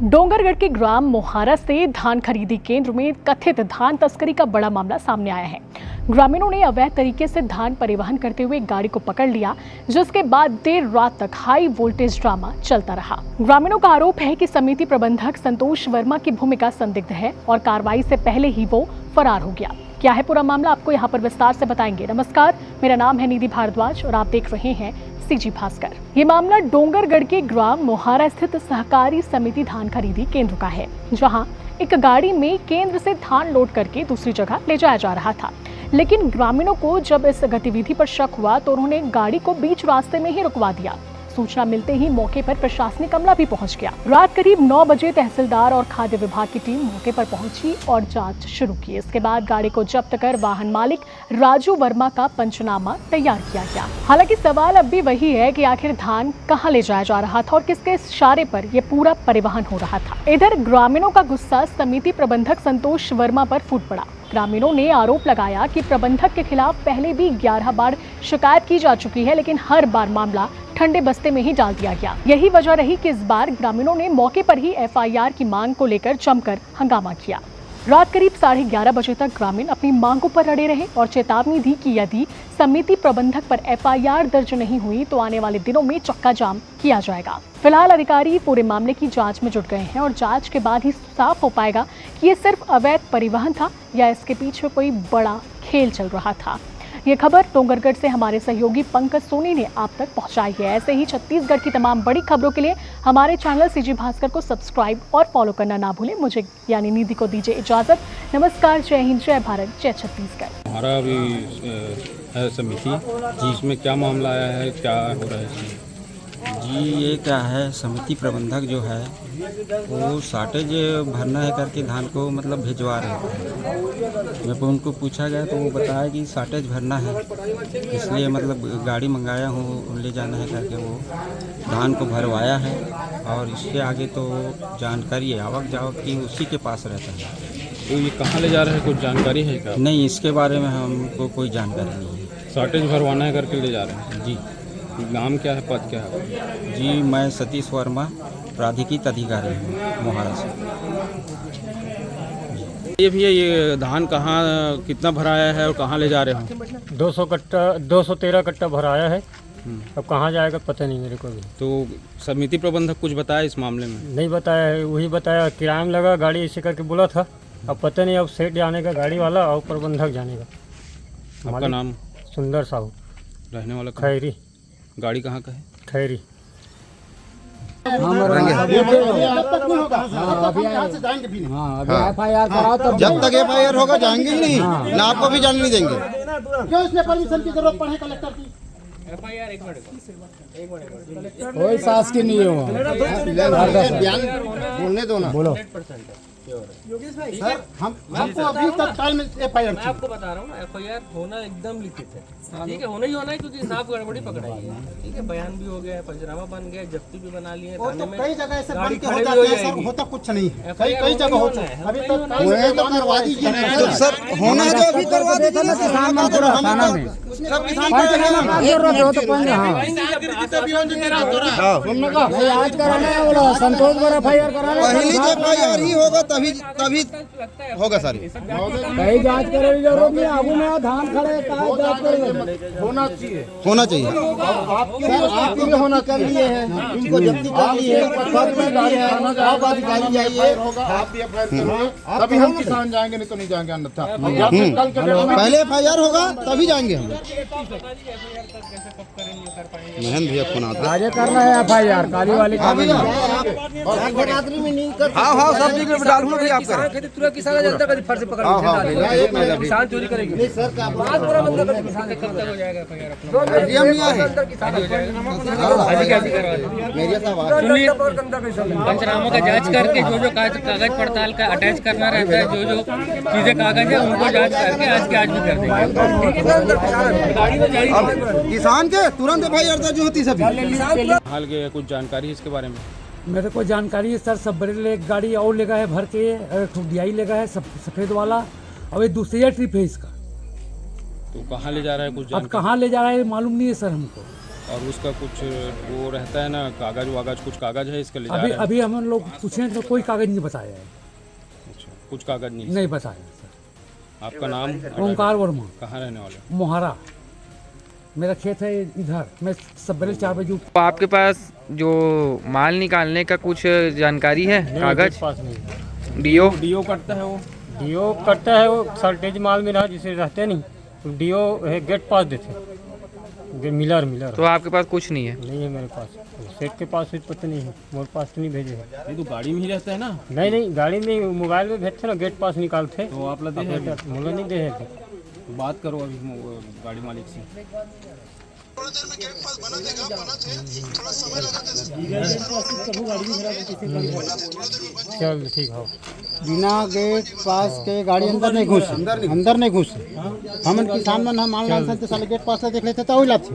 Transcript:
डोंगरगढ़ के ग्राम मोहारा से धान खरीदी केंद्र में कथित धान तस्करी का बड़ा मामला सामने आया है। ग्रामीणों ने अवैध तरीके से धान परिवहन करते हुए गाड़ी को पकड़ लिया, जिसके बाद देर रात तक हाई वोल्टेज ड्रामा चलता रहा। ग्रामीणों का आरोप है कि समिति प्रबंधक संतोष वर्मा की भूमिका संदिग्ध है और कार्रवाई से पहले ही वो फरार हो गया। क्या है पूरा मामला, आपको यहाँ पर विस्तार से बताएंगे। नमस्कार, मेरा नाम है निधि भारद्वाज और आप देख रहे हैं सीजी भास्कर। ये मामला डोंगरगढ़ के ग्राम मोहारा स्थित सहकारी समिति धान खरीदी केंद्र का है, जहां एक गाड़ी में केंद्र से धान लोड करके दूसरी जगह ले जाया जा रहा था। लेकिन ग्रामीणों को जब इस गतिविधि पर शक हुआ तो उन्होंने गाड़ी को बीच रास्ते में ही रुकवा दिया। सूचना मिलते ही मौके पर प्रशासनिक अमला भी पहुंच गया। रात करीब 9 बजे तहसीलदार और खाद्य विभाग की टीम मौके पर पहुंची और जांच शुरू की। इसके बाद गाड़ी को जब्त कर वाहन मालिक राजू वर्मा का पंचनामा तैयार किया गया। हालांकि सवाल अब भी वही है कि आखिर धान कहां ले जाया जा रहा था और किसके इशारे पर यह पूरा परिवहन हो रहा था। इधर ग्रामीणों का गुस्सा समिति प्रबंधक संतोष वर्मा पर फूट पड़ा। ग्रामीणों ने आरोप लगाया कि प्रबंधक के खिलाफ पहले भी 11 बार शिकायत की जा चुकी है, लेकिन हर बार मामला ठंडे बस्ते में ही डाल दिया गया। यही वजह रही कि इस बार ग्रामीणों ने मौके पर ही एफआईआर की मांग को लेकर जमकर हंगामा किया। रात करीब 11:30 बजे तक ग्रामीण अपनी मांगों पर अड़े रहे और चेतावनी दी कि यदि समिति प्रबंधक पर एफआईआर दर्ज नहीं हुई तो आने वाले दिनों में चक्का जाम किया जाएगा। फिलहाल अधिकारी पूरे मामले की जांच में जुट गए हैं और जांच के बाद ही साफ हो पाएगा कि ये सिर्फ अवैध परिवहन था या इसके पीछे कोई बड़ा खेल चल रहा था। ये खबर डोंगरगढ़ से हमारे सहयोगी पंकज सोनी ने आप तक पहुंचाई है। ऐसे ही छत्तीसगढ़ की तमाम बड़ी खबरों के लिए हमारे चैनल सीजी भास्कर को सब्सक्राइब और फॉलो करना ना भूलें। मुझे यानी निधि को दीजिए इजाजत। नमस्कार, जय हिंद, जय भारत, जय छत्तीसगढ़। हमारा अभी है समिति जी, इसमें क्या मामला आया है, क्या हो रहा है जी? ये क्या है, समिति प्रबंधक जो है वो शार्टेज भरना है करके धान को मतलब भिजवा रहे थे। जब उनको पूछा गया तो वो बताया कि शार्टेज भरना है, इसलिए मतलब गाड़ी मंगाया हूँ, ले जाना है करके वो धान को भरवाया है। और इसके आगे तो जानकारी आवक जावक की उसी के पास रहता है। तो ये कहाँ ले जा रहे हैं, कुछ जानकारी है क्या? नहीं, इसके बारे में हमको कोई जानकारी नहीं है। शॉर्टेज भरवाना है करके ले जा रहे हैं जी। नाम क्या है, पद क्या है? जी, मैं सतीश वर्मा, प्राधिकृत अधिकारी हूँ मोहारा से। ये भैया, ये धान कहाँ कितना भराया है और कहाँ ले जा रहे हो? 200 कट्टा 213 कट्टा भराया है। अब कहाँ जाएगा पता नहीं मेरे को भी। तो समिति प्रबंधक कुछ बताया इस मामले में? नहीं बताया है, वही बताया किराया में लगा गाड़ी ऐसे करके बोला था। अब पता नहीं, अब सेठ जाने का गाड़ी वाला और प्रबंधक जाने का। आपका नाम? सुंदर साहू, रहने वाला कहाँ? खैरी। गाड़ी कहाँ का है? खैरी। जब तक एफआईआर होगा जाएंगे ही नहीं, ना आपको भी जाने नहीं देंगे। क्यों इसमें परमिशन की जरूरत पड़े कलेक्टर की? कोई सास की नहीं हो, बयान बोलने दो ना। बोलो सर, हमको अभी तत्काल में एफआईआर मैं आपको बता रहा हूँ, एफआईआर होना एकदम लिखित है। ठीक है, होना ही होना है, क्योंकि साफ गड़बड़ी पकड़ाई है। ठीक है, बयान भी हो गया, पंचनामा बन गया, जब्ती भी बना ली है। वो तो कई जगह ऐसे गाड़ी बन के हो खड़ी जाते भी हैं हो सर, जाएगी। होता कुछ नहीं है। कई FIR जगह हो होना चुका है, है। अभी होना तक है। तो करवा दीजिए ना सर, होना है तो अभी करवा दीजिए ना। किसान में पूरा थाना में सब किसान का आज कराना है, बोला संतोष पर एफआईआर कराना है। पहली एफआईआर ही होगा तभी होगा सारी। कहीं जांच करे की जरूरत नहीं, आगू में धान खड़े जांच करेंगे। होना चाहिए सर, आपके भी होना कर लिए है, इनको जब्ती कर ली है, पद में गाड़ी है, आप अधिकारी जाइए। तभी हम किसान जाएंगे, नहीं तो नहीं जाएंगे अन्यथा। पहले एफआईआर होगा तभी जाएंगे हम। महन भैया फोन आता है, आगे करना है एफआईआर काली वाली का भी। हाँ हाँ सब चीज में डालूंगा भैया आप करें। तुरंत किसान जनता का फर्ज पकड़ किसान चोरी करेगी। नहीं सर, क्या बात पूरा बंद कर, किसान का कब तक हो जाएगा एफआईआर अपना? एटीएम नहीं आए पंचनामा का जांच करके जो कागज पड़ताल का अटैच करना रहता है, जो चीजें कागज है उनको जांच करके आज के आज भी कर देंगे। किसान के तुरंत एफआईआर दर्ज होती सभी। हाल के कुछ जानकारी है इसके बारे में? मेरे को जानकारी है सर, सब बड़े गाड़ी और लेगा है भर के, DI लेगा है सफ़ेद वाला, और ये दूसरी ट्रिप है इसका। तो कहाँ ले जा रहा है, कुछ अब जानकारी? कहाँ ले जा रहा है मालूम नहीं है सर हमको। और उसका कुछ वो रहता है ना, कागज वागज, कुछ कागज है इसका ले जा अभी रहे हैं? अभी हम लोग पूछे तो कोई कागज नहीं बताया है, अच्छा, कुछ कागज नहीं। नहीं बताया सर। आपका नाम? ओंकार वर्मा, कहाँ रहने वाले? मोहारा। मेरा खेत है इधर, मैं सवेरे 4 बजे तो आपके पास जो माल निकालने का कुछ जानकारी है? कागज पास नहीं डीओ डीओ करता है वो? डीओ करता है, वो सर्टेज माल में रहा जिसे रहते नहीं तो डीओ है गेट पास देते, मिलर तो आपके पास कुछ नहीं है? नहीं है मेरे पास। सेठ के पास भी पता नहीं है, मेरे पास तो नहीं भेजे है। ये तो गाड़ी में ही रहता है ना? नहीं गाड़ी में मोबाइल में भेजते ना, गेट पास निकालते तो आप लगे हैं? मुझे नहीं दे है। तो बात करो अभी गाड़ी मालिक से। चल ठीक है। बिना गेट पास के गाड़ी अंदर नहीं घुस, अंदर नहीं घुस। हम किसान मन हम ऑनलाइन से साले गेट पास से देख लेते तो वही लाते।